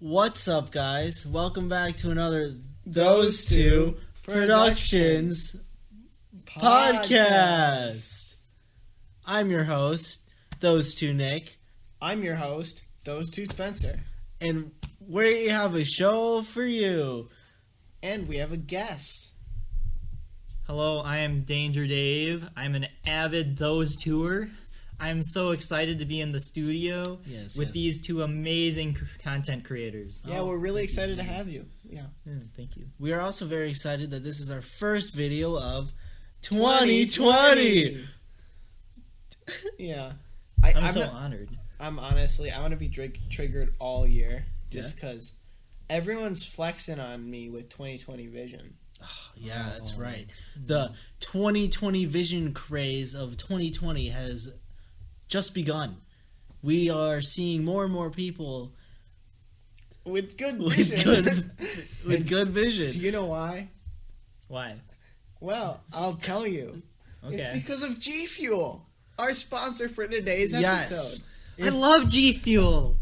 What's up, guys? Welcome back to another Those2 Productions Podcast. I'm your host, Those2 Nick. I'm your host, Those2 Spencer. And we have a show for you. And we have a guest. Hello, I am Danger Dave. I'm an avid Those2er. I'm so excited to be in the studio with these two amazing content creators. Yeah, we're really excited to have you. Yeah. Thank you. We are also very excited that this is our first video of 2020. Yeah. I'm so honored. I'm honestly, I want to be triggered all year just because everyone's flexing on me with 2020 vision. Yeah, that's right. The 2020 vision craze of 2020 has just begun. We are seeing more and more people with good vision. with good vision. Do you know why? Why? Well, I'll tell you. Okay. It's because of G Fuel, our sponsor for today's episode. I love G Fuel.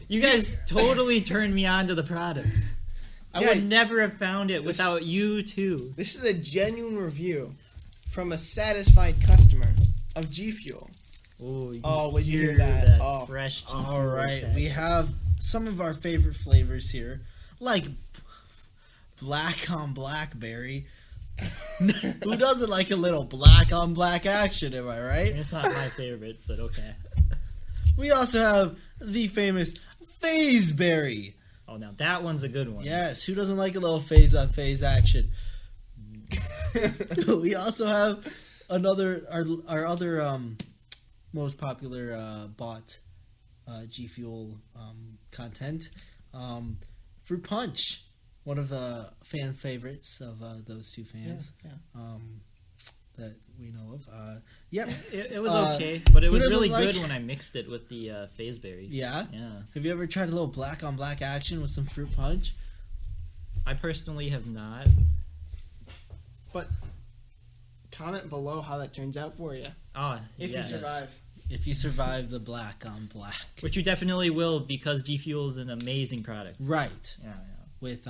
You guys totally turned me on to the product. I would never have found it without you two. This is a genuine review from a satisfied customer of G Fuel. Oh, would you hear that? Fresh G All right, we have some of our favorite flavors here, like black on blackberry. Who doesn't like a little black on black action, am I right? It's not my favorite, but okay. We also have the famous phaseberry. Oh, now that one's a good one. Yes, who doesn't like a little phase on phase action? We also have our other most popular bought G Fuel content, Fruit Punch, one of the fan favorites of those two fans. That we know of. Yep. It was okay, but it was really good when I mixed it with the phaseberry. Yeah? Yeah. Have you ever tried a little black on black action with some Fruit Punch? I personally have not. But comment below how that turns out for you. If you survive. If you survive the black on black. Which you definitely will, because G Fuel is an amazing product. Right. Yeah. With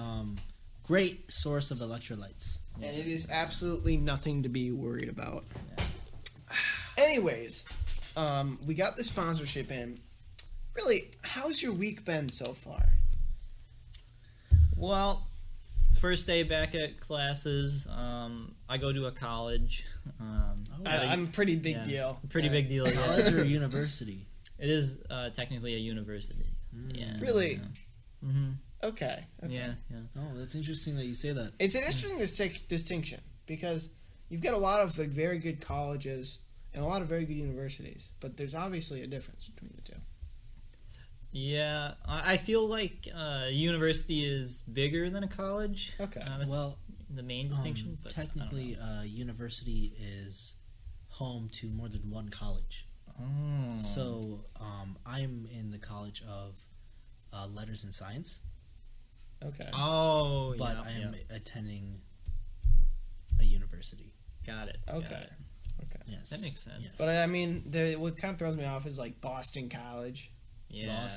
great source of electrolytes. And it is absolutely nothing to be worried about. Yeah. Anyways, we got the sponsorship in. Really, how's your week been so far? Well, first day back at classes. I go to a college. I'm a pretty big deal. Pretty big deal. College or university? It is technically a university. Yeah. Really? Yeah. Mm-hmm. Okay. Yeah. Oh, that's interesting that you say that. It's an interesting distinction because you've got a lot of very good colleges and a lot of very good universities, but there's obviously a difference between the two. Yeah, I feel like a university is bigger than a college. Okay. That's the main distinction. But technically, a university is home to more than one college. Oh. So, I'm in the College of Letters and Science. Okay. Oh, but I am attending a university. Got it. Okay. Got it. Okay. Yes. That makes sense. Yes. But I mean, what kind of throws me off is like Boston College. Yeah.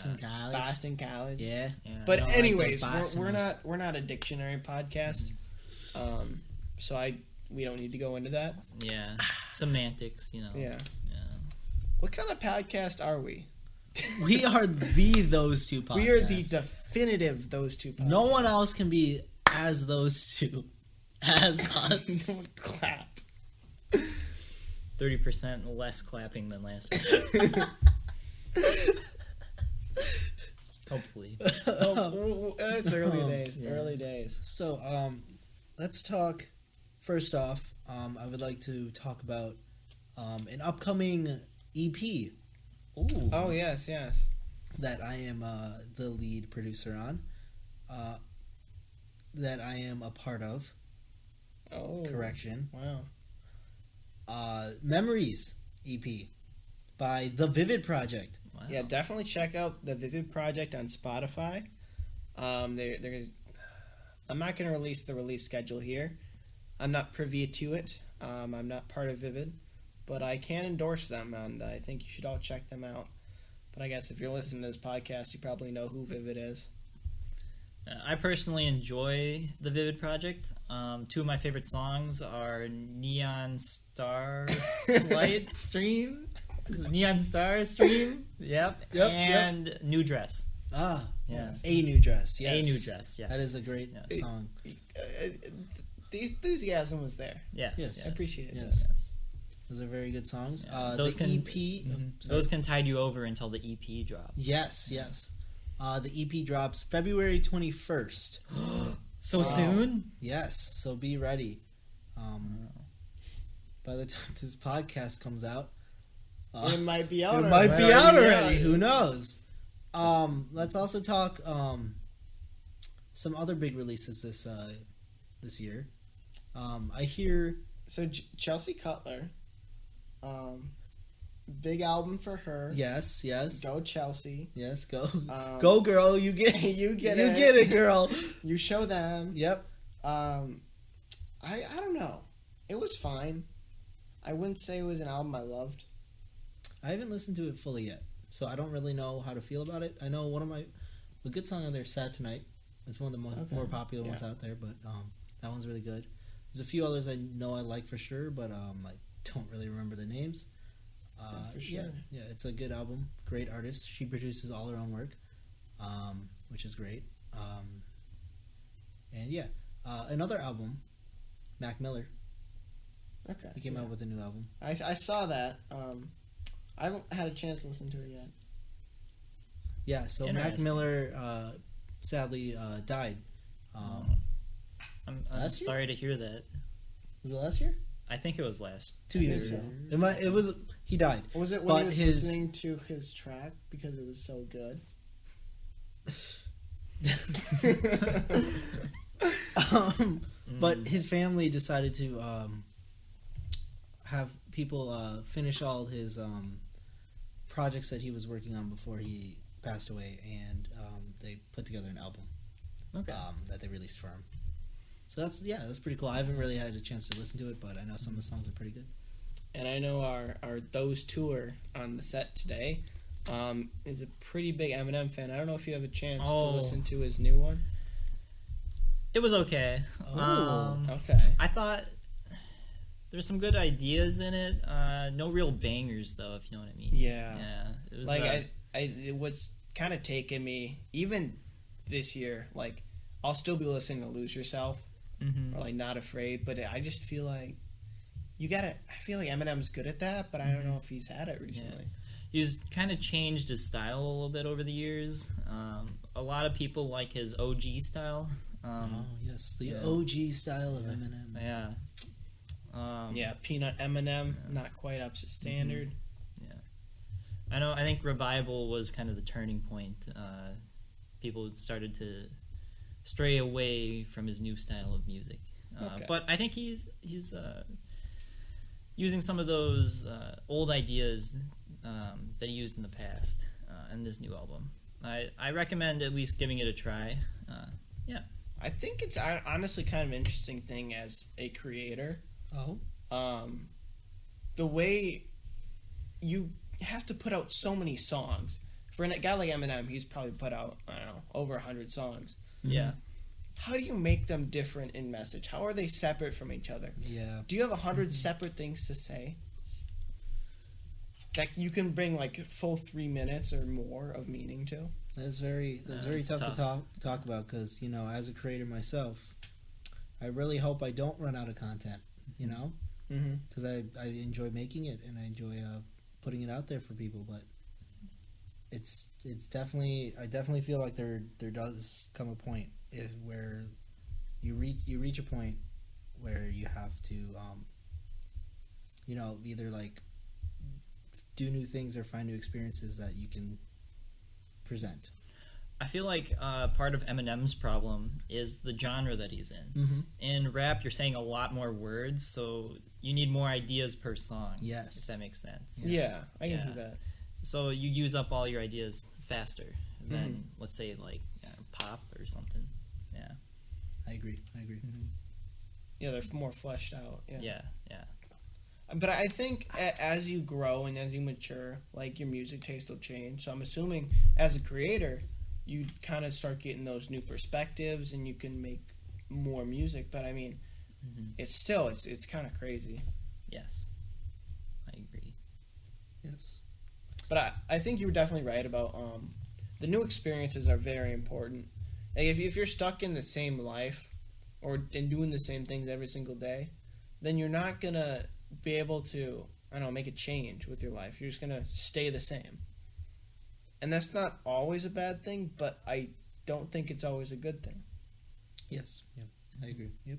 Boston College. Yeah. But anyways, we're not a dictionary podcast. So we don't need to go into that. Yeah. Semantics, Yeah. Yeah. What kind of podcast are we? We are Those Two Podcasts. We are the definitive Those2 Podcasts. No one else can be as those two as us. Don't clap. 30% less clapping than last time. Hopefully. It's early days. Yeah. Early days. So, let's talk. First off, I would like to talk about an upcoming EP. Ooh. Oh, yes. That I am the lead producer on. That I am a part of. Oh. Correction. Wow. Memories EP by The Vivid Project. Wow. Yeah, definitely check out The Vivid Project on Spotify. They're I'm not going to release the release schedule here. I'm not privy to it. I'm not part of Vivid. But I can endorse them, and I think you should all check them out. But I guess if you're listening to this podcast, you probably know who Vivid is. I personally enjoy the Vivid project. Two of my favorite songs are Neon Star Light Stream. Neon Star Stream. Yep. And New Dress. Ah. Yes. A New Dress. Yes. A New Dress. Yes. That is a great song. The enthusiasm was there. Yes. I appreciate it. Yes. Those are very good songs. Those the can, EP. Those can tide you over until the EP drops. Yes. The EP drops February 21st. So soon? Yes. So be ready. By the time this podcast comes out, it might be out. It might be out already. Who knows? Let's also talk some other big releases this year. I hear Chelsea Cutler, big album for her. Yes. Go Chelsea. Yes, go go girl. You get it, girl. You show them. Yep. I don't know. It was fine. I wouldn't say it was an album I loved. I haven't listened to it fully yet, so I don't really know how to feel about it. I know a good song on there, "Sad Tonight." It's one of the more popular ones out there, but that one's really good. There's a few others I know I like for sure, but I don't really remember the names. For sure. Yeah, it's a good album. Great artist. She produces all her own work, which is great. And yeah, another album, Mac Miller. Okay. He came out with a new album. I saw that. I haven't had a chance to listen to it yet. Yeah, so Mac Miller sadly died. I'm sorry to hear that. Was it last year? I think it was last 2 years. So. It was. He died. Was it when he was listening to his track because it was so good? But his family decided to have people finish all his projects that he was working on before he passed away, and they put together an album that they released for him. So that's pretty cool. I haven't really had a chance to listen to it, but I know some of the songs are pretty good. And I know our THOSE tour on the set today is a pretty big Eminem fan. I don't know if you have a chance to listen to his new one. It was okay. Okay. I thought there's some good ideas in it. No real bangers though, if you know what I mean. Yeah. It was it was kind of taking me even this year. Like I'll still be listening to Lose Yourself or like Not Afraid, but I just feel like I feel like Eminem's good at that, but I don't know if he's had it recently. Yeah. He's kind of changed his style a little bit over the years. A lot of people like his OG style. The OG style of Eminem. Yeah. Peanut Eminem, not quite up to standard. Yeah. I think Revival was kind of the turning point. People started to stray away from his new style of music. But I think he's using some of those old ideas that he used in the past in this new album. I recommend at least giving it a try. I think it's honestly kind of an interesting thing as a creator. The way you have to put out so many songs. For a guy like Eminem, he's probably put out, I don't know, over 100 songs. Yeah. How do you make them different in message? How are they separate from each other? Yeah. Do you have 100 separate things to say? That you can bring like full 3 minutes or more of meaning to? That's very tough to talk about because, as a creator myself, I really hope I don't run out of content, because I enjoy making it and I enjoy putting it out there for people, but it's definitely, I definitely feel like there does come a point where you reach a point where you have to either like do new things or find new experiences that you can present. I feel like part of Eminem's problem is the genre that he's in. Mm-hmm. In rap, you're saying a lot more words, so you need more ideas per song. Yes. If that makes sense. Yes. Yeah, I can see that. So you use up all your ideas faster than, let's say, like pop or something. Yeah. I agree. Mm-hmm. Yeah, they're more fleshed out. Yeah. But I think as you grow and as you mature, like your music taste will change. So I'm assuming as a creator, you kind of start getting those new perspectives, and you can make more music. But I mean, it's kind of crazy. Yes, I agree. Yes. But I think you were definitely right about the new experiences are very important. Like if you're stuck in the same life and doing the same things every single day, then you're not gonna be able to, I don't know, make a change with your life. You're just gonna stay the same. And that's not always a bad thing, but I don't think it's always a good thing. Yes. Yep. I agree. Yep.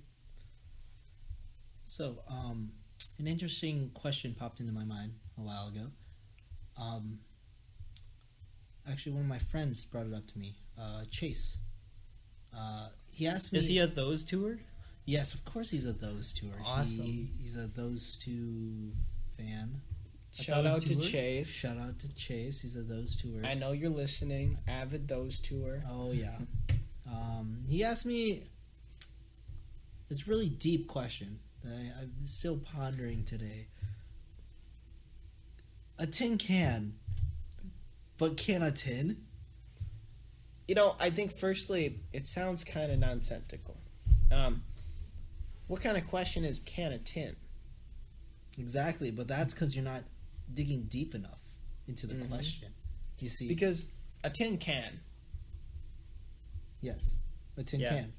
So, an interesting question popped into my mind a while ago. Actually, one of my friends brought it up to me. Chase. He asked me. Is he a Those tour? Yes, of course he's a Those tour. Awesome. He's a Those2 fan. Shout out to tour? Chase. Shout out to Chase. He's a Those2er. I know you're listening. Avid Those2er. Oh yeah. He asked me this really deep question that I'm still pondering today. A tin can, but can a tin? You know, I think firstly, it sounds kind of nonsensical. What kind of question is can a tin? Exactly, but that's because you're not digging deep enough into the question. You see? Because a tin can. Yes, a tin can.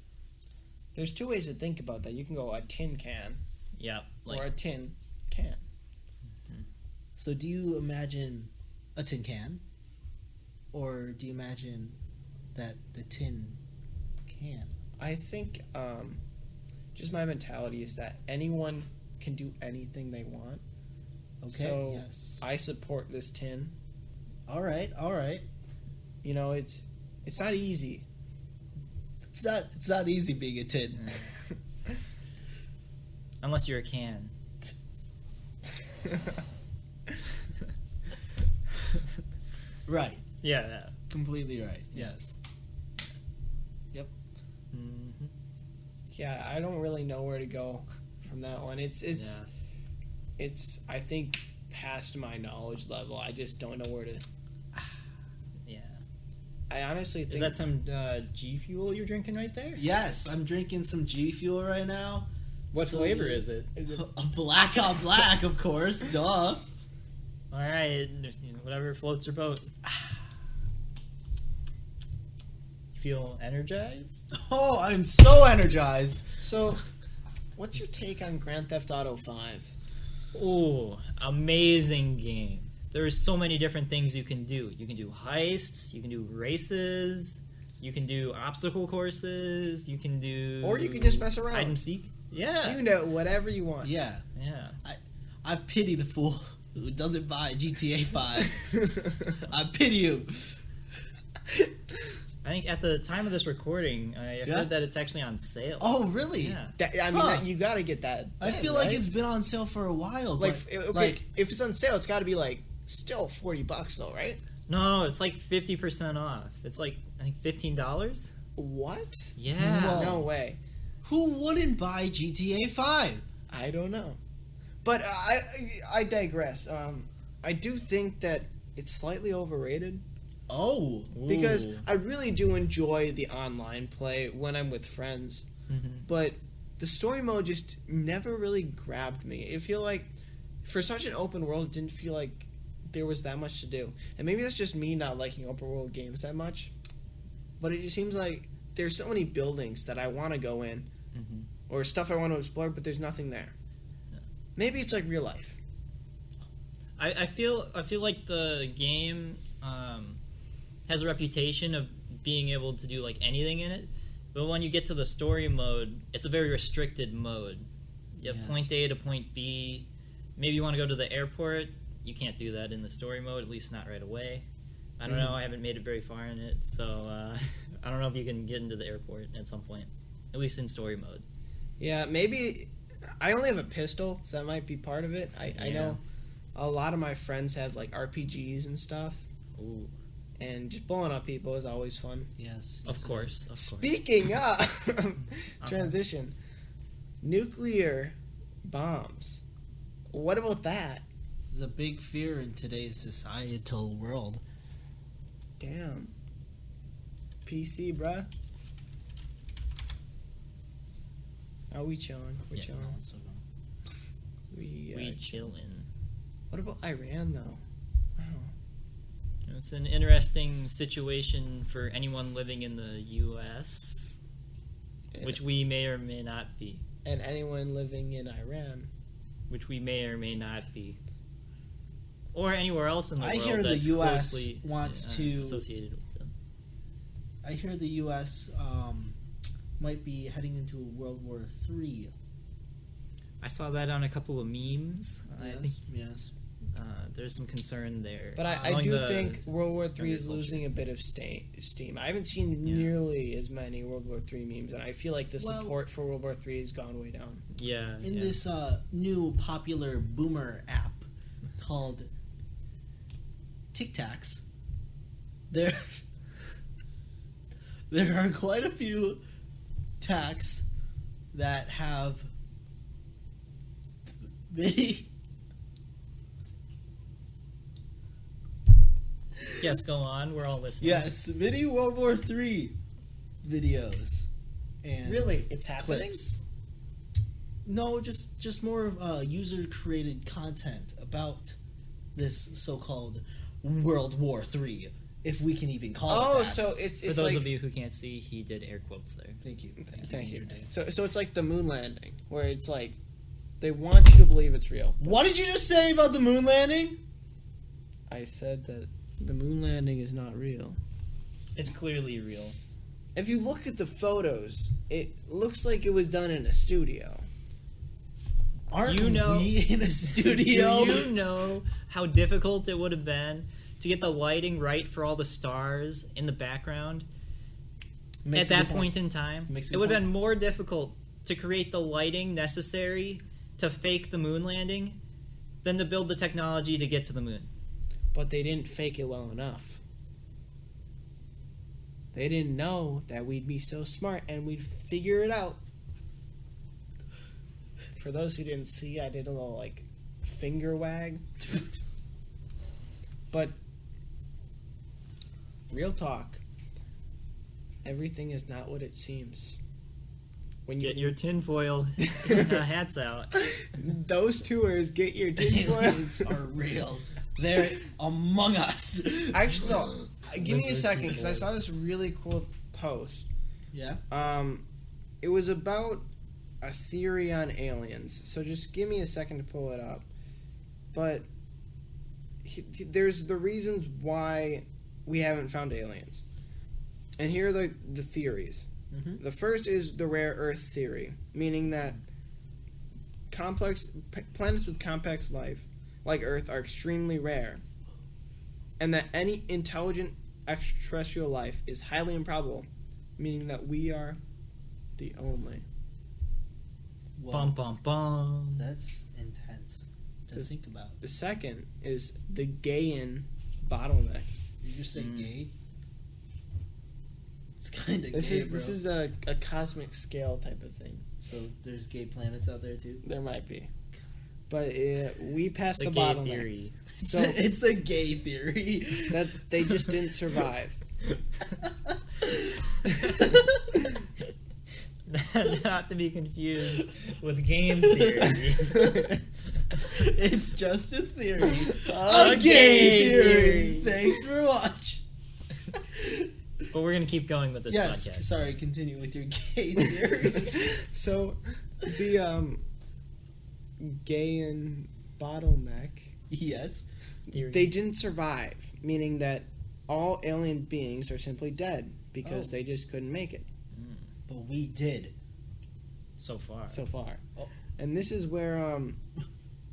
There's two ways to think about that. You can go a tin can Yep. or a tin can. So do you imagine a tin can? Or do you imagine that the tin can? I think just my mentality is that anyone can do anything they want. Okay, So yes. I support this tin. All right. You know, it's not easy. It's not easy being a tin. Unless you're a can. Right. Yeah. Completely right. Yes. Yep. Mm-hmm. Yeah, I don't really know where to go from that one. It's I think past my knowledge level. I just don't know where to. Yeah. I honestly think Is that some G Fuel you're drinking right there? Yes, I'm drinking some G Fuel right now. What So- flavor is it? A black on black, of course. Duh. All right, whatever floats your boat. You feel energized? Oh, I'm so energized. so. What's your take on Grand Theft Auto 5? Oh, amazing game. There's so many different things you can do. You can do heists, you can do races, you can do obstacle courses, you can do... Or you can just mess around. Hide and seek. Yeah. You can do whatever you want. Yeah. Yeah. I pity the fool who doesn't buy GTA 5. I pity you. I think at the time of this recording, I heard that it's actually on sale. Oh, really? Yeah. You gotta get that. I feel like it's been on sale for a while. like but, if it's on sale, it's got to be like still $40 though, right? No, it's like 50% off. It's like, I think $15. What? Yeah. Whoa. No way. who wouldn't buy GTA 5? I don't know, but I digress. I do think that it's slightly overrated. Oh. Because Ooh. I really do enjoy the online play when I'm with friends, but the story mode just never really grabbed me. It feel like for such an open world, it didn't feel like there was that much to do. And maybe that's just me not liking open world games that much, but it just seems like there's so many buildings that I want to go in or stuff I want to explore, but there's nothing there. Maybe it's like real life. I feel like the game has a reputation of being able to do like anything in it, but when you get to the story mode, it's a very restricted mode. You have point A to point B. Maybe you want to go to the airport. You can't do that in the story mode, at least not right away. I don't know. I haven't made it very far in it, so I don't know if you can get into the airport at some point, at least in story mode. Yeah, maybe. I only have a pistol, so that might be part of it. I know a lot of my friends have like RPGs and stuff. Ooh. And just blowing up people is always fun. Yes. Of course. Speaking of transition, nuclear bombs. What about that? There's a big fear in today's societal world. Damn. PC, bruh. How we chilling? We're chilling. No, it's so good. We chillin'. What about Iran though? Wow. It's an interesting situation for anyone living in the U.S., which we may or may not be. And anyone living in Iran. Which we may or may not be. Or anywhere else in the I world hear the that's US closely wants to- associated with them. I hear the U.S. Might be heading into World War III. I saw that on a couple of memes. I think Yes. there's some concern there. But I among do the think World War III younger is culture. losing a bit of steam. I haven't seen nearly as many World War III memes, and I feel like the support for World War III has gone way down. Yeah. In yeah. this new popular boomer app called Tic Tacs, there are quite a few tacs that have many. Yes, go on. We're all listening. Yes, many World War III videos and Really? It's happening? clips. No, just more user created content about this so-called World War III, if we can even call it that. So it's For those like, of you who can't see, he did air quotes there. Thank you. Thank you. Andrew Dave. So it's like the moon landing, where it's like they want you to believe it's real. What did you just say about the moon landing? I said that the moon landing is not real. It's clearly real. If you look at the photos, it looks like it was done in a studio. Aren't you know- we in a studio? Do you know how difficult it would have been to get the lighting right for all the stars in the background Makes at a that good point in time? Makes a It would good have been more difficult to create the lighting necessary to fake the moon landing than to build the technology to get to the moon. But they didn't fake it well enough. They didn't know that we'd be so smart and we'd figure it out. For those who didn't see, I did a little like finger wag. But real talk, everything is not what it seems. When you Get your tinfoil hats out. those tours, get your tinfoil. Aliens are real. They're among us. Actually, no. Give me a Lizard second because I people. saw this really cool post. Yeah. It was about a theory on aliens. So just give me a second to pull it up. But there's the reasons why we haven't found aliens, and here are the theories. Mm-hmm. The first is the rare Earth theory, meaning that planets with complex life, like Earth, are extremely rare, and that any intelligent extraterrestrial life is highly improbable, meaning that we are the only. Well, Bum bum bum. that's intense to think about. The second is the Gaian bottleneck. Did you just say gay? It's kind of gay, bro. This is a cosmic scale type of thing. So there's gay planets out there too. There might be, but we passed The the gay bottleneck. theory. So It's a gay theory. that they just didn't survive. Not to be confused with game theory. It's just a theory. A gay theory. Thanks for watching. But we're gonna keep going with this Yes. podcast. Sorry. Continue with your gay theory. So the Gaian bottleneck, Yes. Theory. they didn't survive, meaning that all alien beings are simply dead because Oh. they just couldn't make it But we did. so far. so far. Oh. And this is where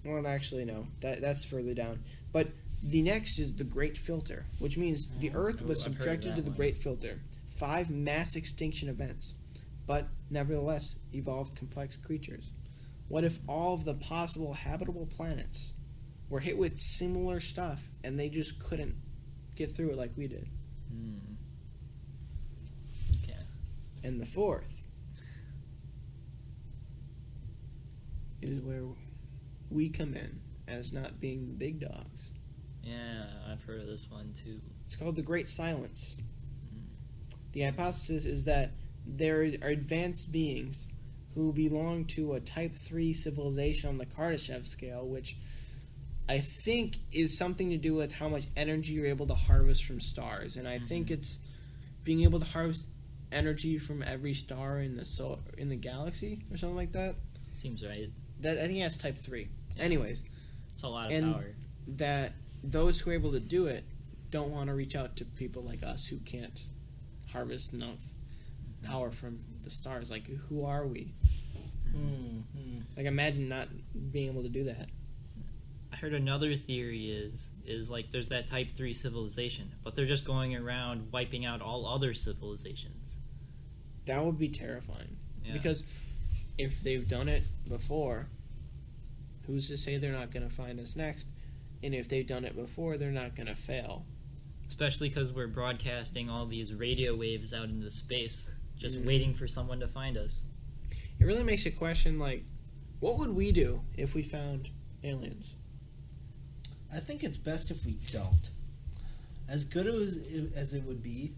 well, actually no, that's further down. But the next is the Great Filter, which means the Earth was I've heard of subjected that to the one. Great Filter. 5 mass extinction events, but nevertheless evolved complex creatures. What if all of the possible habitable planets were hit with similar stuff and they just couldn't get through it like we did? Okay. And the fourth is where we come in as not being the big dogs. Yeah, I've heard of this one too. It's called the Great Silence. The hypothesis is that there are advanced beings who belong to a Type 3 civilization on the Kardashev scale, which I think is something to do with how much energy you're able to harvest from stars. And I think it's being able to harvest energy from every star in the galaxy or something like that. Seems right. I think that's Type 3. Yeah. Anyways, It's a lot of power. that those who are able to do it don't want to reach out to people like us who can't harvest enough power from the stars. Like, who are we? Like, imagine not being able to do that. I heard another theory is like there's that Type 3 civilization, but they're just going around wiping out all other civilizations. That would be terrifying. Yeah. Because if they've done it before, who's to say they're not going to find us next? And if they've done it before, they're not going to fail. Especially because we're broadcasting all these radio waves out into space, just waiting for someone to find us. It really makes you question, like, what would we do if we found aliens? I think it's best if we don't. As good as it would be,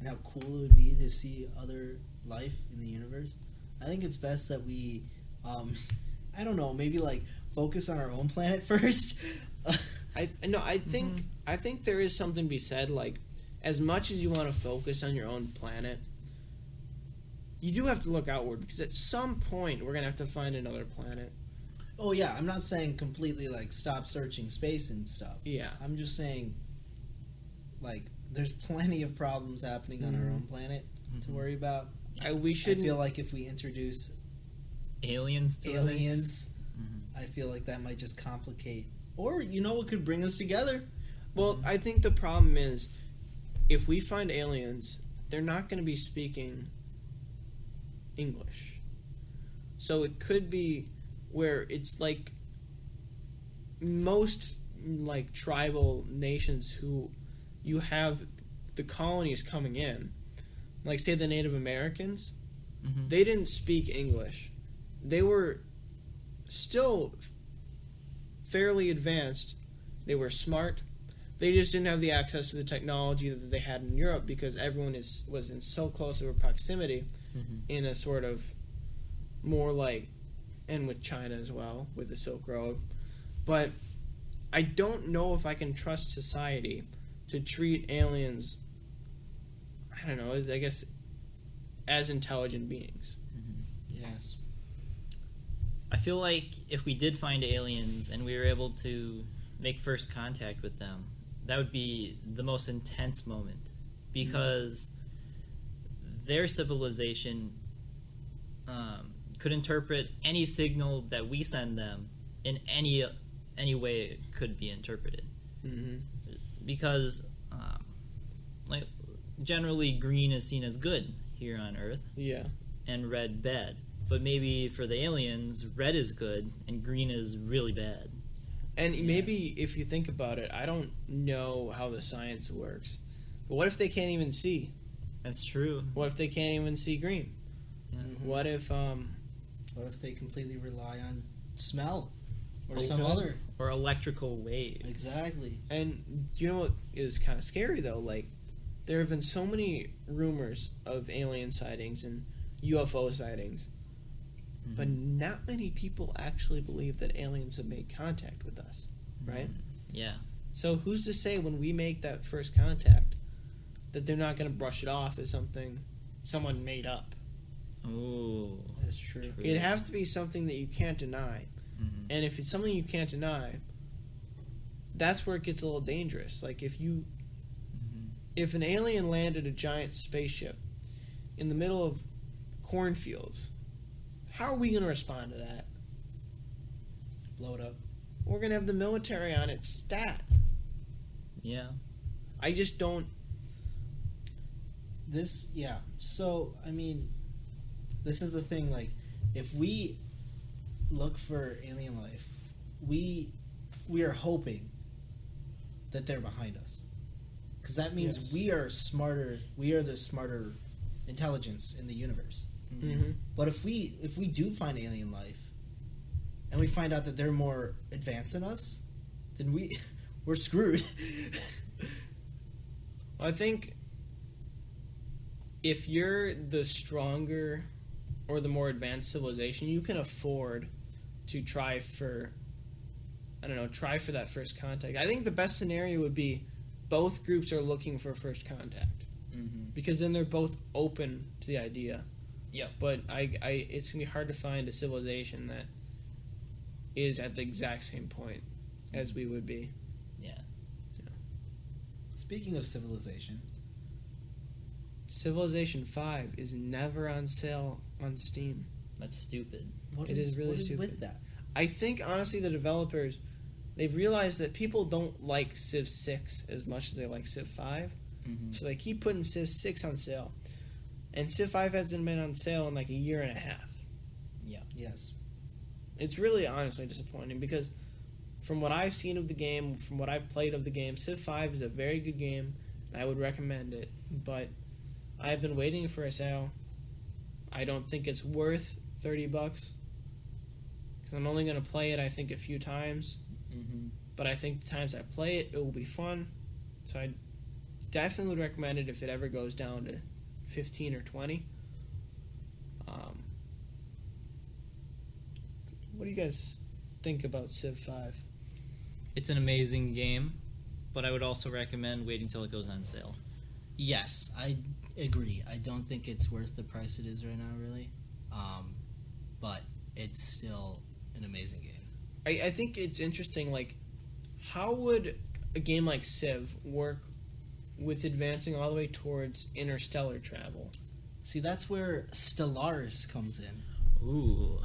and how cool it would be to see other life in the universe, I think it's best that we, I don't know, maybe like focus on our own planet first. I think there is something to be said, like, as much as you want to focus on your own planet, you do have to look outward, because at some point we're going to have to find another planet. Oh yeah, I'm not saying completely like stop searching space and stuff. Yeah. I'm just saying, like, there's plenty of problems happening on our own planet to worry about. I feel like if we introduce Aliens to the mix. aliens, I feel like that might just complicate. Or, you know, it could bring us together. Well, I think the problem is, if we find aliens, they're not going to be speaking English. So it could be where it's like most like tribal nations who you have the colonies coming in, like say the Native Americans, they didn't speak English. They were still fairly advanced. They were smart. They just didn't have the access to the technology that they had in Europe, because everyone was in so close of a proximity in a sort of more like, and with China as well, with the Silk Road. But I don't know if I can trust society to treat aliens, I don't know, I guess, as intelligent beings. Yes. I feel like if we did find aliens and we were able to make first contact with them, that would be the most intense moment, because their civilization could interpret any signal that we send them in any way it could be interpreted. Because like generally green is seen as good here on Earth, and red bad. But maybe for the aliens, red is good and green is really bad. And maybe if you think about it, I don't know how the science works, but what if they can't even see? That's true. What if they can't even see green? What if they completely rely on smell or some other, or electrical waves? Exactly. And you know what is kind of scary though? Like, there have been so many rumors of alien sightings and UFO sightings, but not many people actually believe that aliens have made contact with us, right? Yeah. So who's to say when we make that first contact that they're not going to brush it off as something someone made up? Ooh, that's true. It'd have to be something that you can't deny. And if it's something you can't deny, that's where it gets a little dangerous. Like if an alien landed a giant spaceship in the middle of cornfields, how are we going to respond to that? Blow it up. We're going to have the military on its stat. Yeah. I just don't... So, I mean, this is the thing, like, if we look for alien life, we are hoping that they're behind us. Because that means we are smarter, we are the smarter intelligence in the universe. But if we do find alien life, and we find out that they're more advanced than us, then we're screwed. I think if you're the stronger or the more advanced civilization, you can afford to try for that first contact. I think the best scenario would be both groups are looking for first contact. Mm-hmm. Because then they're both open to the idea. Yep. But it's going to be hard to find a civilization that is at the exact same point as we would be. Yeah. Speaking of civilization, Civilization 5 is never on sale on Steam. That's stupid. what It is really what stupid. with that? I think, honestly, the developers, they've realized that people don't like Civ 6 as much as they like Civ 5. Mm-hmm. So they keep putting Civ 6 on sale. And Civ 5 hasn't been on sale in like a year and a half. Yeah. Yes. It's really honestly disappointing because from what I've seen of the game, from what I've played of the game, Civ 5 is a very good game. And I would recommend it. But I've been waiting for a sale. I don't think it's worth $30 because I'm only going to play it, I think, a few times. Mm-hmm. But I think the times I play it, it will be fun. So I definitely would recommend it if it ever goes down to 15 or 20. What do you guys think about Civ 5? It's an amazing game, but I would also recommend waiting till it goes on sale. Yes, I agree. I don't think it's worth the price it is right now, really. But it's still an amazing game. I think it's interesting, like, how would a game like Civ work with advancing all the way towards interstellar travel? See, that's where Stellaris comes in, Ooh.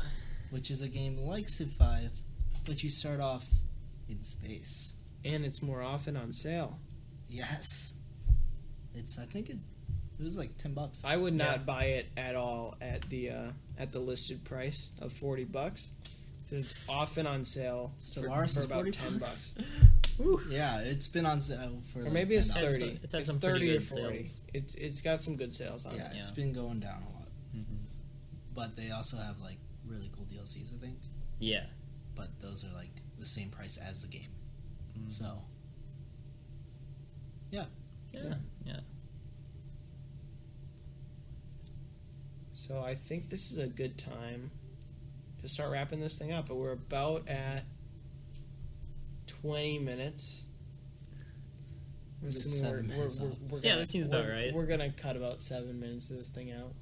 which is a game like Civ 5, but you start off in space. And it's more often on sale. Yes. I think it was like $10. I would not buy it at all at the listed price of $40 because it's often on sale Stellaris for is about $40. $10. Yeah, it's been on sale for Or like maybe it's $10. 30. It's had It's some pretty 30 or good 40. sales. It's got some good sales on Yeah, it. it's been going down a lot. Mm-hmm. But they also have like really cool DLCs, I think. Yeah. But those are like the same price as the game. Mm-hmm. So, Yeah. So I think this is a good time to start wrapping this thing up. But we're about at 20 minutes. I'm It's assuming 7 minutes up. Yeah, that seems about right. We're gonna cut about 7 minutes of this thing out.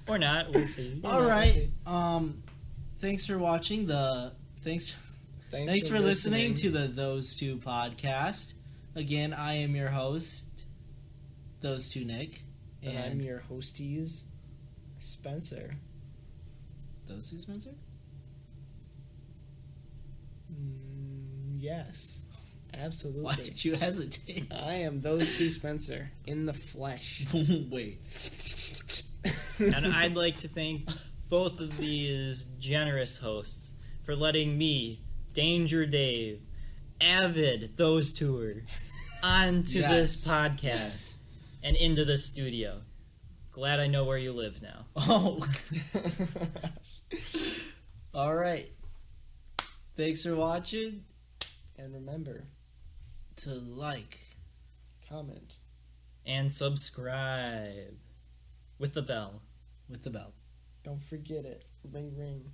Or not. We'll see. all right. Thanks for watching Thanks for listening to the THOSE2 podcast. Again, I am your host, THOSE2 Nick, And I'm your hosties, Spencer. THOSE2 Spencer. Yes, absolutely. Why did you hesitate? I am those two Spencer in the flesh. Wait. And I'd like to thank both of these generous hosts for letting me, Danger Dave, avid those tour, onto this podcast and into the studio. Glad I know where you live now. Oh. All right. Thanks for watching. And remember, To like. comment. And subscribe with the bell. With the bell. Don't forget it. Ring, ring.